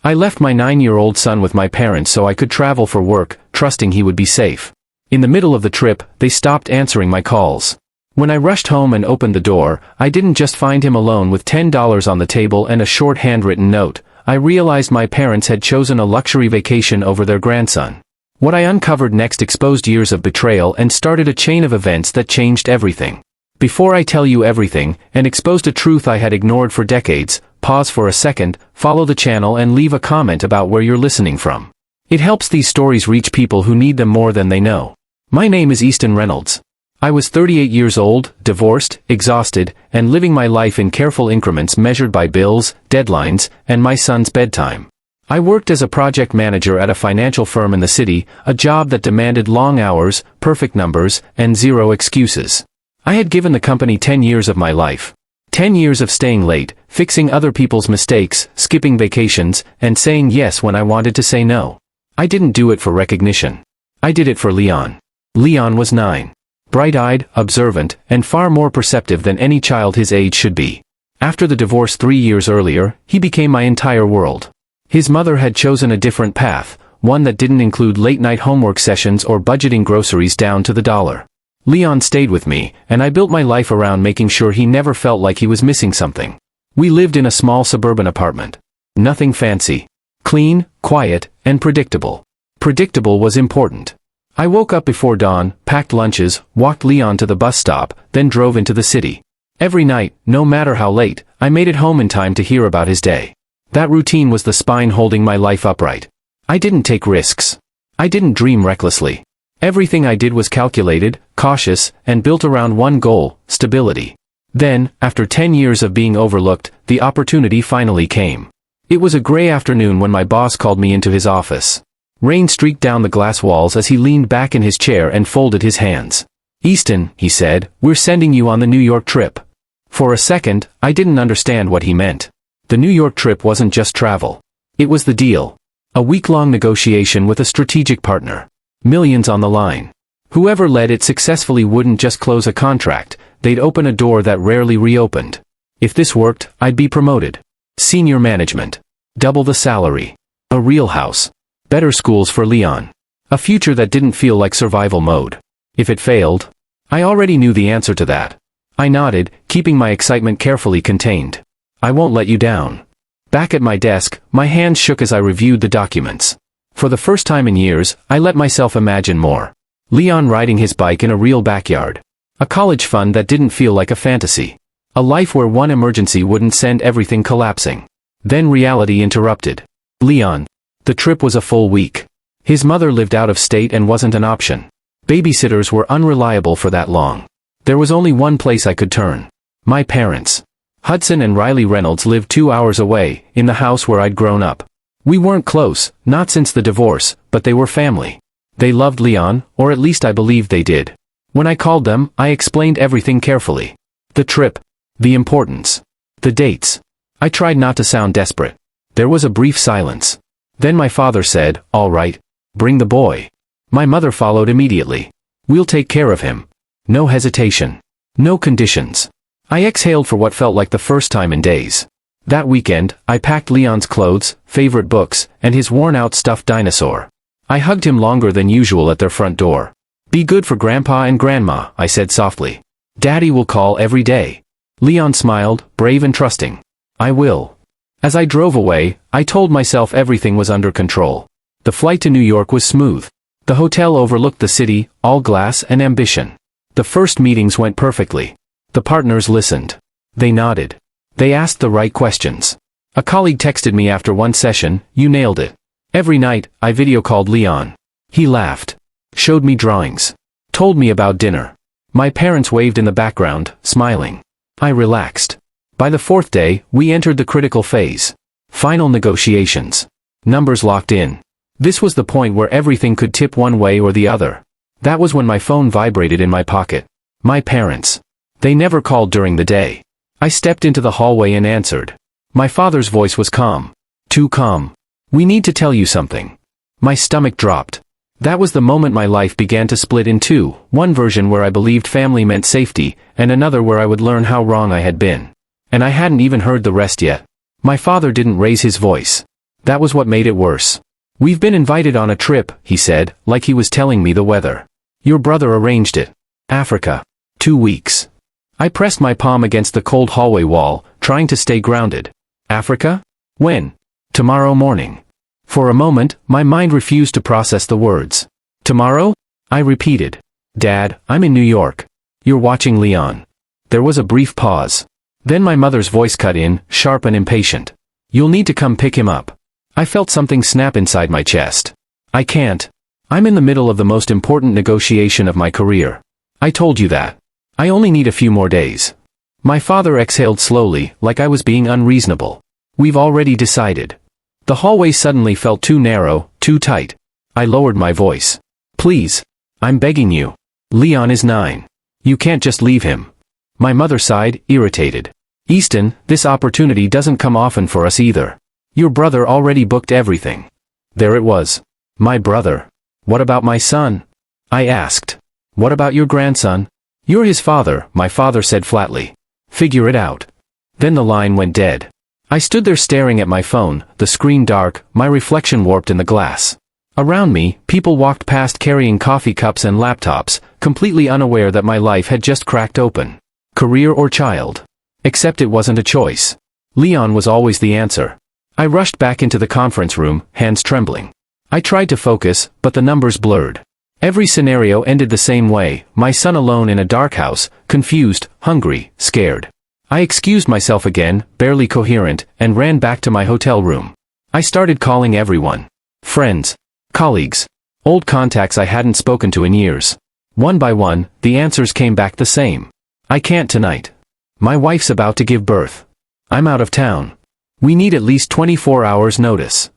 I left my 9-year-old son with my parents so I could travel for work, trusting he would be safe. In the middle of the trip, they stopped answering my calls. When I rushed home and opened the door, I didn't just find him alone with $10 on the table and a short handwritten note. I realized my parents had chosen a luxury vacation over their grandson. What I uncovered next exposed years of betrayal and started a chain of events that changed everything. Before I tell you everything, and exposed a truth I had ignored for decades, pause for a second, follow the channel and leave a comment about where you're listening from. It helps these stories reach people who need them more than they know. My name is Easton Reynolds. I was 38 years old, divorced, exhausted, and living my life in careful increments measured by bills, deadlines, and my son's bedtime. I worked as a project manager at a financial firm in the city, a job that demanded long hours, perfect numbers, and zero excuses. I had given the company 10 years of my life. 10 years of staying late, fixing other people's mistakes, skipping vacations, and saying yes when I wanted to say no. I didn't do it for recognition. I did it for Leon. Leon was 9. Bright-eyed, observant, and far more perceptive than any child his age should be. After the divorce 3 years earlier, he became my entire world. His mother had chosen a different path, one that didn't include late-night homework sessions or budgeting groceries down to the dollar. Leon stayed with me, and I built my life around making sure he never felt like he was missing something. We lived in a small suburban apartment. Nothing fancy. Clean, quiet, and predictable. Predictable was important. I woke up before dawn, packed lunches, walked Leon to the bus stop, then drove into the city. Every night, no matter how late, I made it home in time to hear about his day. That routine was the spine holding my life upright. I didn't take risks. I didn't dream recklessly. Everything I did was calculated, cautious, and built around one goal: stability. Then, after 10 years of being overlooked, the opportunity finally came. It was a gray afternoon when my boss called me into his office. Rain streaked down the glass walls as he leaned back in his chair and folded his hands. "Easton," he said, "we're sending you on the New York trip." For a second, I didn't understand what he meant. The New York trip wasn't just travel. It was the deal. A week-long negotiation with a strategic partner. Millions on the line. Whoever led it successfully wouldn't just close a contract, they'd open a door that rarely reopened. If this worked, I'd be promoted. Senior management. Double the salary. A real house. Better schools for Leon. A future that didn't feel like survival mode. If it failed, I already knew the answer to that. I nodded, keeping my excitement carefully contained. "I won't let you down." Back at my desk, my hands shook as I reviewed the documents. For the first time in years, I let myself imagine more. Leon riding his bike in a real backyard. A college fund that didn't feel like a fantasy. A life where one emergency wouldn't send everything collapsing. Then reality interrupted. Leon. The trip was a full week. His mother lived out of state and wasn't an option. Babysitters were unreliable for that long. There was only one place I could turn. My parents. Hudson and Riley Reynolds lived 2 hours away, in the house where I'd grown up. We weren't close, not since the divorce, but they were family. They loved Leon, or at least I believed they did. When I called them, I explained everything carefully. The trip. The importance. The dates. I tried not to sound desperate. There was a brief silence. Then my father said, "All right. Bring the boy." My mother followed immediately. "We'll take care of him." No hesitation. No conditions. I exhaled for what felt like the first time in days. That weekend, I packed Leon's clothes, favorite books, and his worn-out stuffed dinosaur. I hugged him longer than usual at their front door. "Be good for Grandpa and Grandma," I said softly. "Daddy will call every day." Leon smiled, brave and trusting. "I will." As I drove away, I told myself everything was under control. The flight to New York was smooth. The hotel overlooked the city, all glass and ambition. The first meetings went perfectly. The partners listened. They nodded. They asked the right questions. A colleague texted me after one session, "You nailed it." Every night, I video called Leon. He laughed. Showed me drawings. Told me about dinner. My parents waved in the background, smiling. I relaxed. By the fourth day, we entered the critical phase. Final negotiations. Numbers locked in. This was the point where everything could tip one way or the other. That was when my phone vibrated in my pocket. My parents. They never called during the day. I stepped into the hallway and answered. My father's voice was calm. Too calm. "We need to tell you something." My stomach dropped. That was the moment my life began to split in two, one version where I believed family meant safety, and another where I would learn how wrong I had been. And I hadn't even heard the rest yet. My father didn't raise his voice. That was what made it worse. "We've been invited on a trip," he said, like he was telling me the weather. "Your brother arranged it. Africa. 2 weeks." I pressed my palm against the cold hallway wall, trying to stay grounded. "Africa? When?" "Tomorrow morning." For a moment, my mind refused to process the words. "Tomorrow?" I repeated. "Dad, I'm in New York. You're watching Leon." There was a brief pause. Then my mother's voice cut in, sharp and impatient. "You'll need to come pick him up." I felt something snap inside my chest. "I can't. I'm in the middle of the most important negotiation of my career." "I told you that. I only need a few more days." My father exhaled slowly, like I was being unreasonable. "We've already decided." The hallway suddenly felt too narrow, too tight. I lowered my voice. "Please. I'm begging you. Leon is 9. You can't just leave him." My mother sighed, irritated. "Easton, this opportunity doesn't come often for us either. Your brother already booked everything." There it was. My brother. "What about my son?" I asked. "What about your grandson?" "You're his father," my father said flatly. "Figure it out." Then the line went dead. I stood there staring at my phone, the screen dark, my reflection warped in the glass. Around me, people walked past carrying coffee cups and laptops, completely unaware that my life had just cracked open. Career or child? Except it wasn't a choice. Leon was always the answer. I rushed back into the conference room, hands trembling. I tried to focus, but the numbers blurred. Every scenario ended the same way, my son alone in a dark house, confused, hungry, scared. I excused myself again, barely coherent, and ran back to my hotel room. I started calling everyone. Friends. Colleagues. Old contacts I hadn't spoken to in years. One by one, the answers came back the same. "I can't tonight. My wife's about to give birth. I'm out of town. We need at least 24 hours notice."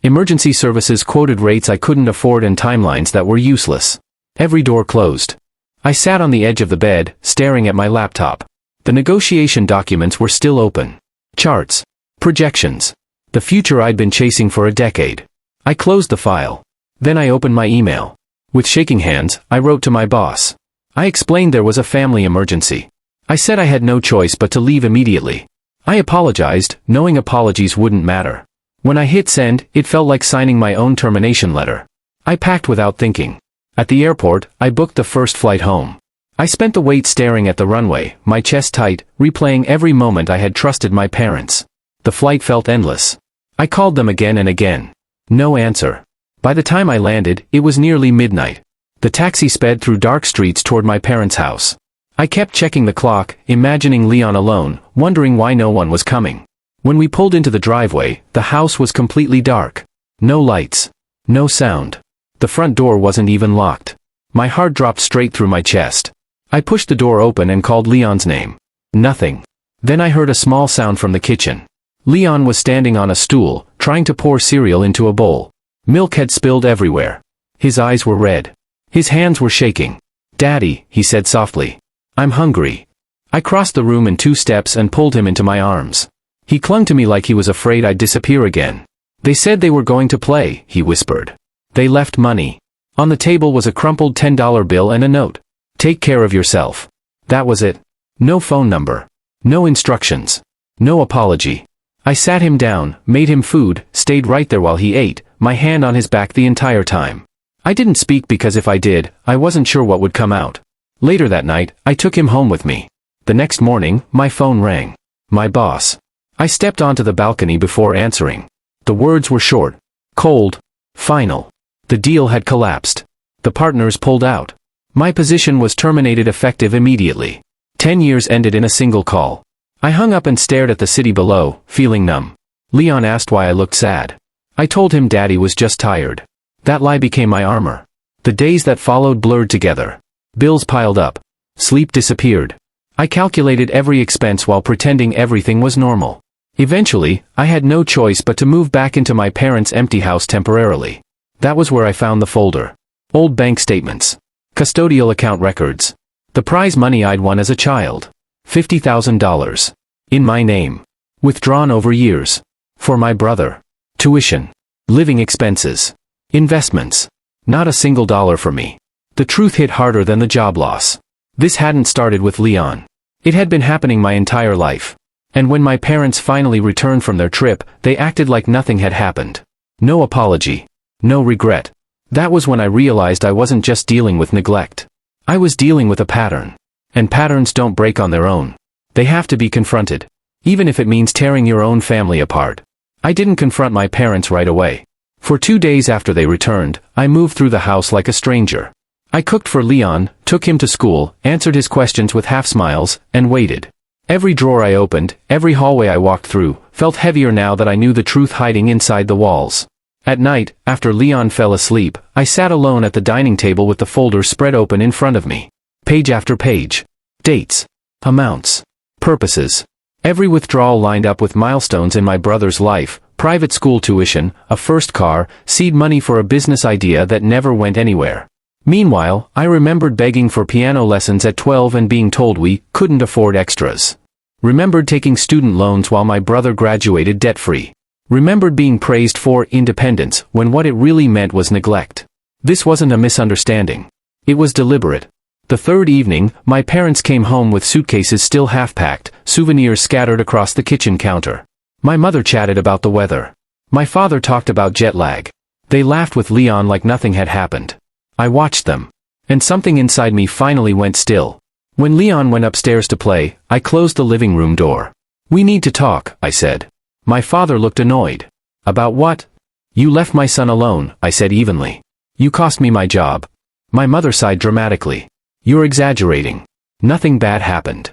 Emergency services quoted rates I couldn't afford and timelines that were useless. Every door closed. I sat on the edge of the bed, staring at my laptop. The negotiation documents were still open. Charts. Projections. The future I'd been chasing for a decade. I closed the file. Then I opened my email. With shaking hands, I wrote to my boss. I explained there was a family emergency. I said I had no choice but to leave immediately. I apologized, knowing apologies wouldn't matter. When I hit send, it felt like signing my own termination letter. I packed without thinking. At the airport, I booked the first flight home. I spent the wait staring at the runway, my chest tight, replaying every moment I had trusted my parents. The flight felt endless. I called them again and again. No answer. By the time I landed, it was nearly midnight. The taxi sped through dark streets toward my parents' house. I kept checking the clock, imagining Leon alone, wondering why no one was coming. When we pulled into the driveway, the house was completely dark. No lights. No sound. The front door wasn't even locked. My heart dropped straight through my chest. I pushed the door open and called Leon's name. Nothing. Then I heard a small sound from the kitchen. Leon was standing on a stool, trying to pour cereal into a bowl. Milk had spilled everywhere. His eyes were red. His hands were shaking. "Daddy," he said softly. "I'm hungry." I crossed the room in 2 steps and pulled him into my arms. He clung to me like he was afraid I'd disappear again. "They said they were going to play," he whispered. "They left money." On the table was a crumpled $10 bill and a note. "Take care of yourself." That was it. No phone number. No instructions. No apology. I sat him down, made him food, stayed right there while he ate, my hand on his back the entire time. I didn't speak because if I did, I wasn't sure what would come out. Later that night, I took him home with me. The next morning, my phone rang. My boss. I stepped onto the balcony before answering. The words were short. Cold. Final. The deal had collapsed. The partners pulled out. My position was terminated effective immediately. 10 years ended in a single call. I hung up and stared at the city below, feeling numb. Leon asked why I looked sad. I told him Daddy was just tired. That lie became my armor. The days that followed blurred together. Bills piled up. Sleep disappeared. I calculated every expense while pretending everything was normal. Eventually, I had no choice but to move back into my parents' empty house temporarily. That was where I found the folder. Old bank statements. Custodial account records. The prize money I'd won as a child. $50,000. In my name. Withdrawn over years. For my brother. Tuition. Living expenses. Investments. Not a single dollar for me. The truth hit harder than the job loss. This hadn't started with Leon. It had been happening my entire life. And when my parents finally returned from their trip, they acted like nothing had happened. No apology. No regret. That was when I realized I wasn't just dealing with neglect. I was dealing with a pattern. And patterns don't break on their own. They have to be confronted. Even if it means tearing your own family apart. I didn't confront my parents right away. For 2 days after they returned, I moved through the house like a stranger. I cooked for Leon, took him to school, answered his questions with half smiles, and waited. Every drawer I opened, every hallway I walked through, felt heavier now that I knew the truth hiding inside the walls. At night, after Leon fell asleep, I sat alone at the dining table with the folders spread open in front of me. Page after page. Dates. Amounts. Purposes. Every withdrawal lined up with milestones in my brother's life, private school tuition, a first car, seed money for a business idea that never went anywhere. Meanwhile, I remembered begging for piano lessons at 12 and being told we couldn't afford extras. Remembered taking student loans while my brother graduated debt-free. Remembered being praised for independence when what it really meant was neglect. This wasn't a misunderstanding. It was deliberate. The third evening, my parents came home with suitcases still half-packed, souvenirs scattered across the kitchen counter. My mother chatted about the weather. My father talked about jet lag. They laughed with Leon like nothing had happened. I watched them. And something inside me finally went still. When Leon went upstairs to play, I closed the living room door. "We need to talk," I said. My father looked annoyed. "About what?" "You left my son alone," I said evenly. "You cost me my job." My mother sighed dramatically. "You're exaggerating. Nothing bad happened."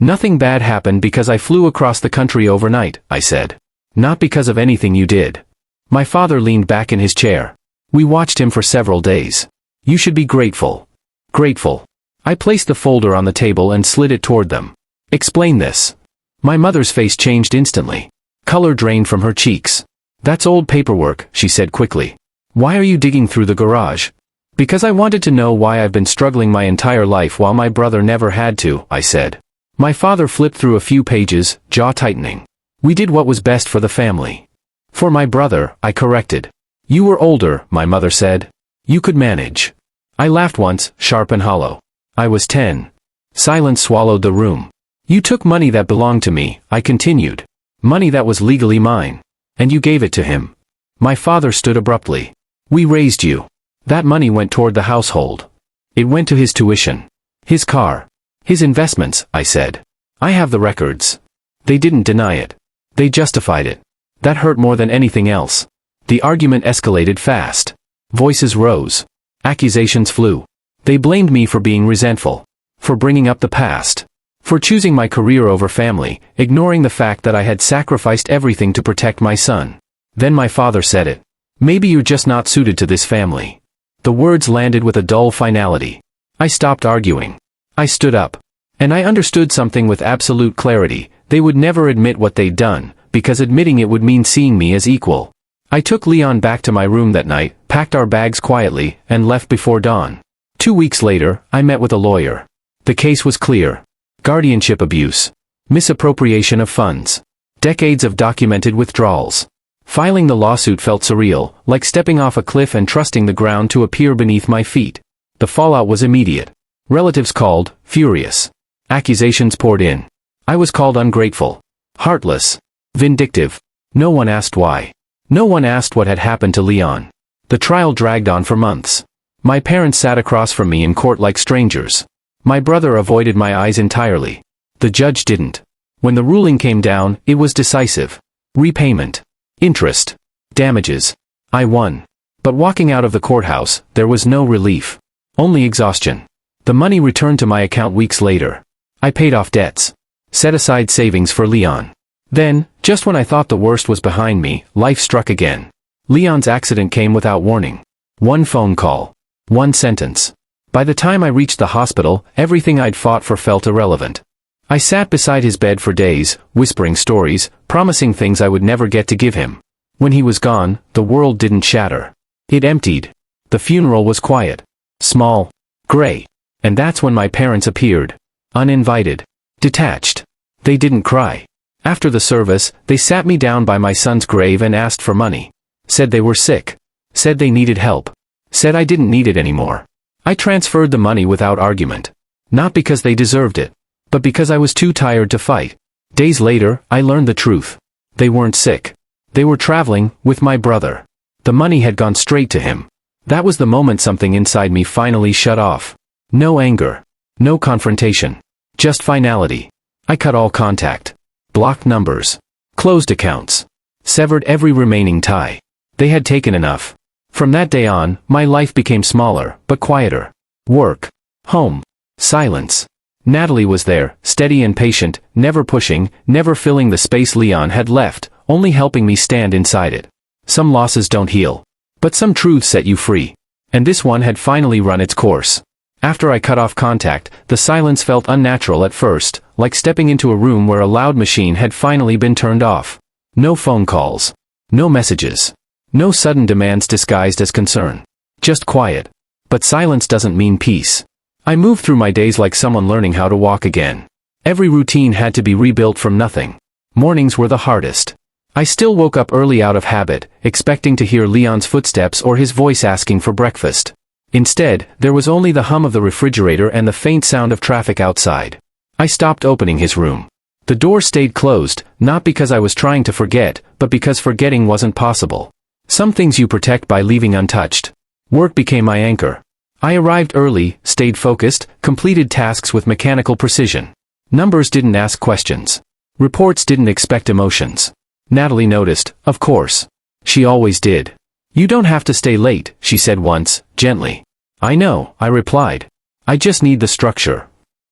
"Nothing bad happened because I flew across the country overnight," I said. "Not because of anything you did." My father leaned back in his chair. We watched him for several days. "You should be grateful." "Grateful." I placed the folder on the table and slid it toward them. "Explain this." My mother's face changed instantly. Color drained from her cheeks. "That's old paperwork," she said quickly. "Why are you digging through the garage?" "Because I wanted to know why I've been struggling my entire life while my brother never had to," I said. My father flipped through a few pages, jaw tightening. "We did what was best for the family." "For my brother," I corrected. "You were older," my mother said. "You could manage." I laughed once, sharp and hollow. I was 10. Silence swallowed the room. "You took money that belonged to me," I continued. "Money that was legally mine. And you gave it to him." My father stood abruptly. "We raised you. That money went toward the household. It went to his tuition. His car. His investments," I said. "I have the records." They didn't deny it. They justified it. That hurt more than anything else. The argument escalated fast. Voices rose. Accusations flew. They blamed me for being resentful. For bringing up the past. For choosing my career over family, ignoring the fact that I had sacrificed everything to protect my son. Then my father said it. "Maybe you're just not suited to this family." The words landed with a dull finality. I stopped arguing. I stood up. And I understood something with absolute clarity. They would never admit what they'd done, because admitting it would mean seeing me as equal. I took Leon back to my room that night, packed our bags quietly, and left before dawn. 2 weeks later, I met with a lawyer. The case was clear. Guardianship abuse. Misappropriation of funds. Decades of documented withdrawals. Filing the lawsuit felt surreal, like stepping off a cliff and trusting the ground to appear beneath my feet. The fallout was immediate. Relatives called, furious. Accusations poured in. I was called ungrateful. Heartless. Vindictive. No one asked why. No one asked what had happened to Leon. The trial dragged on for months. My parents sat across from me in court like strangers. My brother avoided my eyes entirely. The judge didn't. When the ruling came down, it was decisive. Repayment. Interest. Damages. I won. But walking out of the courthouse, there was no relief. Only exhaustion. The money returned to my account weeks later. I paid off debts. Set aside savings for Leon. Then, just when I thought the worst was behind me, life struck again. Leon's accident came without warning. One phone call. One sentence. By the time I reached the hospital, everything I'd fought for felt irrelevant. I sat beside his bed for days, whispering stories, promising things I would never get to give him. When he was gone, the world didn't shatter. It emptied. The funeral was quiet. Small. Gray. And that's when my parents appeared. Uninvited. Detached. They didn't cry. After the service, they sat me down by my son's grave and asked for money. Said they were sick. Said they needed help. Said I didn't need it anymore. I transferred the money without argument. Not because they deserved it, but because I was too tired to fight. Days later, I learned the truth. They weren't sick. They were traveling with my brother. The money had gone straight to him. That was the moment something inside me finally shut off. No anger. No confrontation. Just finality. I cut all contact. Blocked numbers. Closed accounts. Severed every remaining tie. They had taken enough. From that day on, my life became smaller, but quieter. Work. Home. Silence. Natalie was there, steady and patient, never pushing, never filling the space Leon had left, only helping me stand inside it. Some losses don't heal. But some truths set you free. And this one had finally run its course. After I cut off contact, the silence felt unnatural at first, like stepping into a room where a loud machine had finally been turned off. No phone calls. No messages. No sudden demands disguised as concern. Just quiet. But silence doesn't mean peace. I moved through my days like someone learning how to walk again. Every routine had to be rebuilt from nothing. Mornings were the hardest. I still woke up early out of habit, expecting to hear Leon's footsteps or his voice asking for breakfast. Instead, there was only the hum of the refrigerator and the faint sound of traffic outside. I stopped opening his room. The door stayed closed, not because I was trying to forget, but because forgetting wasn't possible. Some things you protect by leaving untouched. Work became my anchor. I arrived early, stayed focused, completed tasks with mechanical precision. Numbers didn't ask questions. Reports didn't expect emotions. Natalie noticed, of course. She always did. "You don't have to stay late," she said once, gently. "I know," I replied. "I just need the structure."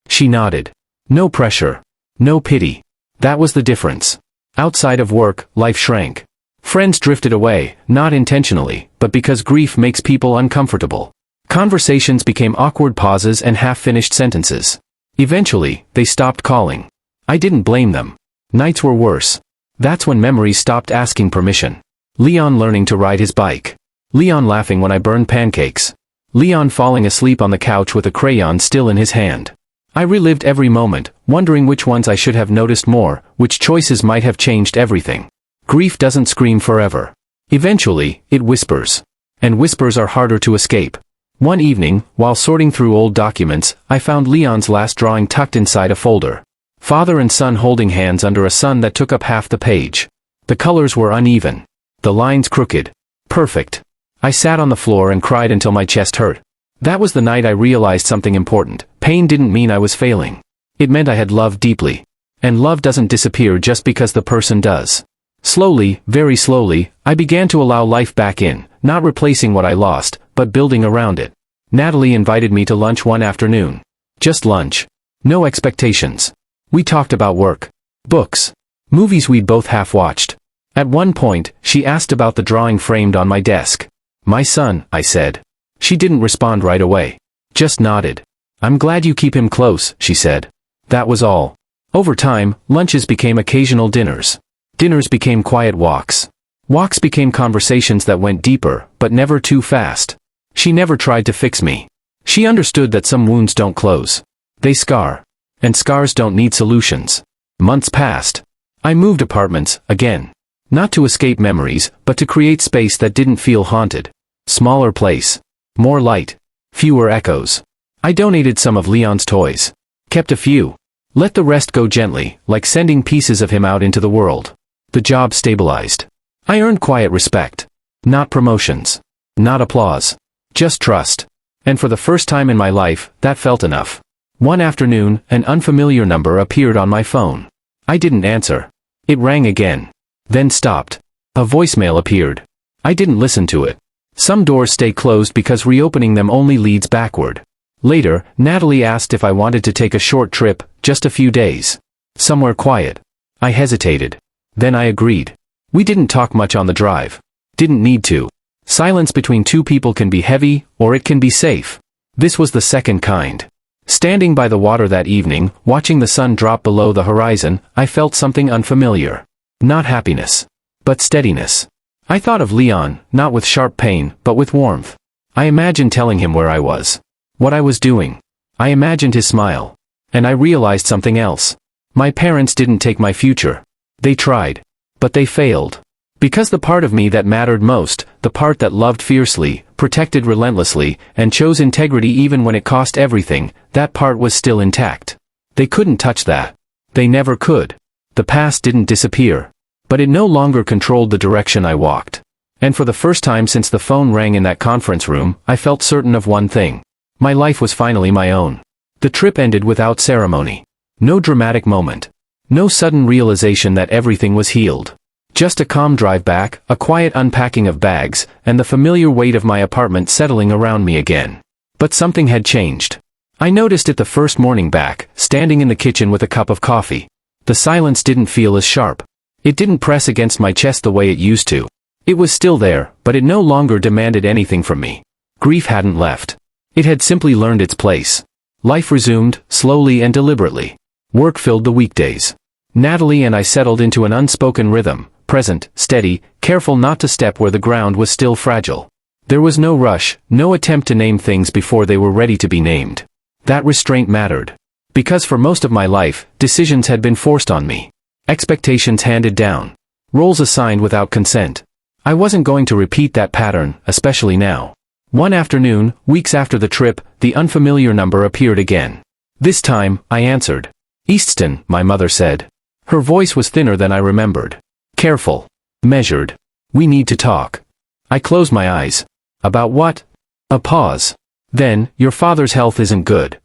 She nodded. No pressure. No pity. That was the difference. Outside of work, life shrank. Friends drifted away, not intentionally, but because grief makes people uncomfortable. Conversations became awkward pauses and half-finished sentences. Eventually, they stopped calling. I didn't blame them. Nights were worse. That's when memories stopped asking permission. Leon learning to ride his bike. Leon laughing when I burned pancakes. Leon falling asleep on the couch with a crayon still in his hand. I relived every moment, wondering which ones I should have noticed more, which choices might have changed everything. Grief doesn't scream forever. Eventually, it whispers. And whispers are harder to escape. One evening, while sorting through old documents, I found Leon's last drawing tucked inside a folder. Father and son holding hands under a sun that took up half the page. The colors were uneven. The lines crooked. Perfect. I sat on the floor and cried until my chest hurt. That was the night I realized something important. Pain didn't mean I was failing. It meant I had loved deeply. And love doesn't disappear just because the person does. Slowly, very slowly, I began to allow life back in, not replacing what I lost, but building around it. Natalie invited me to lunch one afternoon. Just lunch. No expectations. We talked about work. Books. Movies we'd both half-watched. At one point, she asked about the drawing framed on my desk. "My son," I said. She didn't respond right away. Just nodded. "I'm glad you keep him close," she said. That was all. Over time, lunches became occasional dinners. Dinners became quiet walks. Walks became conversations that went deeper, but never too fast. She never tried to fix me. She understood that some wounds don't close. They scar. And scars don't need solutions. Months passed. I moved apartments, again. Not to escape memories, but to create space that didn't feel haunted. Smaller place. More light. Fewer echoes. I donated some of Leon's toys. Kept a few. Let the rest go gently, like sending pieces of him out into the world. The job stabilized. I earned quiet respect. Not promotions. Not applause. Just trust. And for the first time in my life, that felt enough. One afternoon, an unfamiliar number appeared on my phone. I didn't answer. It rang again. Then stopped. A voicemail appeared. I didn't listen to it. Some doors stay closed because reopening them only leads backward. Later, Natalie asked if I wanted to take a short trip, just a few days. Somewhere quiet. I hesitated. Then I agreed. We didn't talk much on the drive. Didn't need to. Silence between two people can be heavy, or it can be safe. This was the second kind. Standing by the water that evening, watching the sun drop below the horizon, I felt something unfamiliar. Not happiness. But steadiness. I thought of Leon, not with sharp pain, but with warmth. I imagined telling him where I was. What I was doing. I imagined his smile. And I realized something else. My parents didn't take my future. They tried. But they failed. Because the part of me that mattered most, the part that loved fiercely, protected relentlessly, and chose integrity even when it cost everything, that part was still intact. They couldn't touch that. They never could. The past didn't disappear. But it no longer controlled the direction I walked. And for the first time since the phone rang in that conference room, I felt certain of one thing. My life was finally my own. The trip ended without ceremony. No dramatic moment. No sudden realization that everything was healed. Just a calm drive back, a quiet unpacking of bags, and the familiar weight of my apartment settling around me again. But something had changed. I noticed it the first morning back, standing in the kitchen with a cup of coffee. The silence didn't feel as sharp. It didn't press against my chest the way it used to. It was still there, but it no longer demanded anything from me. Grief hadn't left. It had simply learned its place. Life resumed, slowly and deliberately. Work filled the weekdays. Natalie and I settled into an unspoken rhythm, present, steady, careful not to step where the ground was still fragile. There was no rush, no attempt to name things before they were ready to be named. That restraint mattered. Because for most of my life, decisions had been forced on me. Expectations handed down. Roles assigned without consent. I wasn't going to repeat that pattern, especially now. One afternoon, weeks after the trip, the unfamiliar number appeared again. This time, I answered. "Easton," my mother said. Her voice was thinner than I remembered. Careful. Measured. "We need to talk." I closed my eyes. "About what?" A pause. Then, "Your father's health isn't good."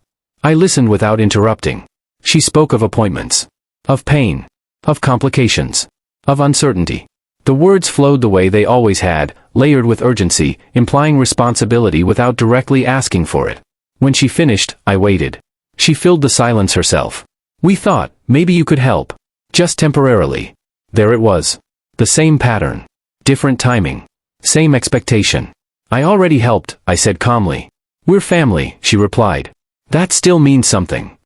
I listened without interrupting. She spoke of appointments. Of pain. Of complications. Of uncertainty. The words flowed the way they always had, layered with urgency, implying responsibility without directly asking for it. When she finished, I waited. She filled the silence herself. "We thought, maybe you could help. Just temporarily." There it was. The same pattern. Different timing. Same expectation. "I already helped," I said calmly. "We're family," she replied. "That still means something."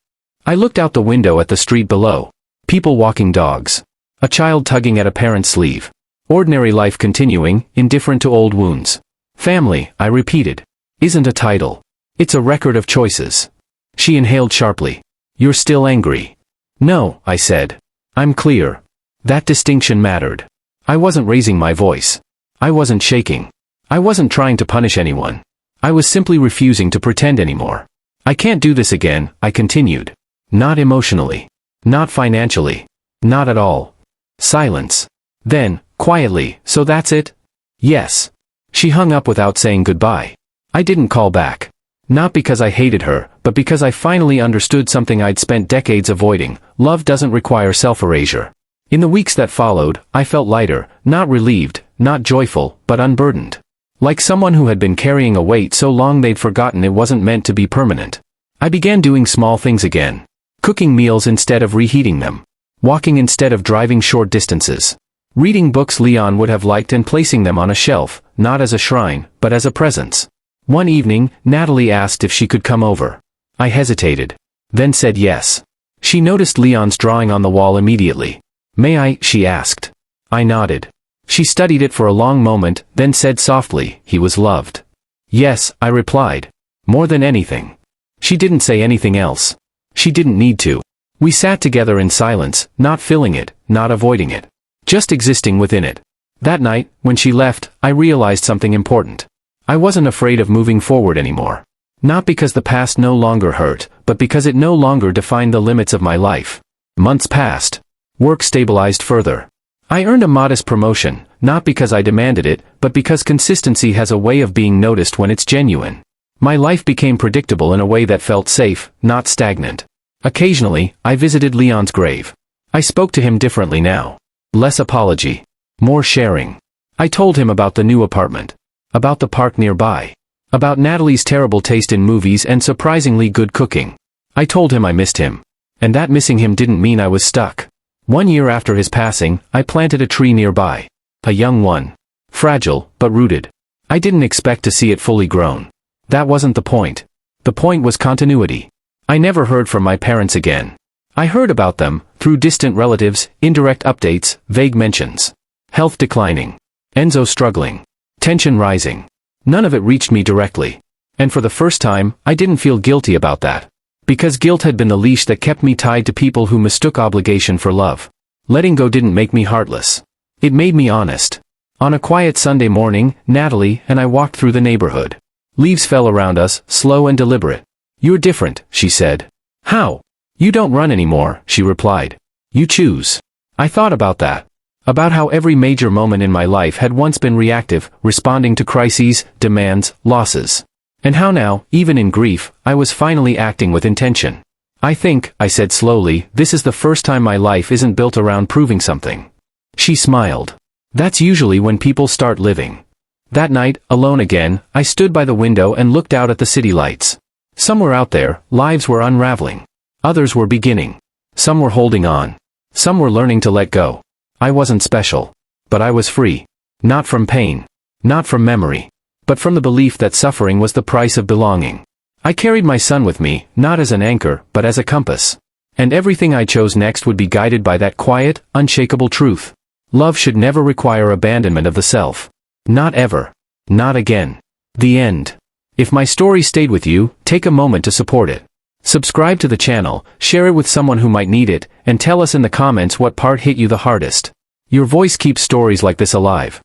I looked out the window at the street below. People walking dogs. A child tugging at a parent's sleeve. Ordinary life continuing, indifferent to old wounds. Family, I repeated, isn't a title. It's a record of choices. She inhaled sharply. "You're still angry." "No," I said. "I'm clear." That distinction mattered. I wasn't raising my voice. I wasn't shaking. I wasn't trying to punish anyone. I was simply refusing to pretend anymore. "I can't do this again," I continued. "Not emotionally. Not financially. Not at all." Silence. Then, quietly, "So that's it?" "Yes." She hung up without saying goodbye. I didn't call back. Not because I hated her, but because I finally understood something I'd spent decades avoiding. Love doesn't require self-erasure. In the weeks that followed, I felt lighter, not relieved, not joyful, but unburdened. Like someone who had been carrying a weight so long they'd forgotten it wasn't meant to be permanent. I began doing small things again. Cooking meals instead of reheating them. Walking instead of driving short distances. Reading books Leon would have liked and placing them on a shelf, not as a shrine, but as a presence. One evening, Natalie asked if she could come over. I hesitated. Then said yes. She noticed Leon's drawing on the wall immediately. "May I?" she asked. I nodded. She studied it for a long moment, then said softly, "He was loved." "Yes," I replied. "More than anything." She didn't say anything else. She didn't need to. We sat together in silence, not filling it, not avoiding it. Just existing within it. That night, when she left, I realized something important. I wasn't afraid of moving forward anymore. Not because the past no longer hurt, but because it no longer defined the limits of my life. Months passed. Work stabilized further. I earned a modest promotion, not because I demanded it, but because consistency has a way of being noticed when it's genuine. My life became predictable in a way that felt safe, not stagnant. Occasionally, I visited Leon's grave. I spoke to him differently now. Less apology. More sharing. I told him about the new apartment. About the park nearby. About Natalie's terrible taste in movies and surprisingly good cooking. I told him I missed him. And that missing him didn't mean I was stuck. 1 year after his passing, I planted a tree nearby. A young one. Fragile, but rooted. I didn't expect to see it fully grown. That wasn't the point. The point was continuity. I never heard from my parents again. I heard about them, through distant relatives, indirect updates, vague mentions. Health declining. Enzo struggling. Tension rising. None of it reached me directly. And for the first time, I didn't feel guilty about that. Because guilt had been the leash that kept me tied to people who mistook obligation for love. Letting go didn't make me heartless. It made me honest. On a quiet Sunday morning, Natalie and I walked through the neighborhood. Leaves fell around us, slow and deliberate. "You're different," she said. "How?" "You don't run anymore," she replied. "You choose." I thought about that. About how every major moment in my life had once been reactive, responding to crises, demands, losses. And how now, even in grief, I was finally acting with intention. I think, I said slowly, this is the first time my life isn't built around proving something. She smiled. That's usually when people start living. That night, alone again, I stood by the window and looked out at the city lights. Some were out there, lives were unraveling. Others were beginning. Some were holding on. Some were learning to let go. I wasn't special. But I was free. Not from pain. Not from memory. But from the belief that suffering was the price of belonging. I carried my son with me, not as an anchor, but as a compass. And everything I chose next would be guided by that quiet, unshakable truth. Love should never require abandonment of the self. Not ever. Not again. The end. If my story stayed with you, take a moment to support it. Subscribe to the channel, share it with someone who might need it, and tell us in the comments what part hit you the hardest. Your voice keeps stories like this alive.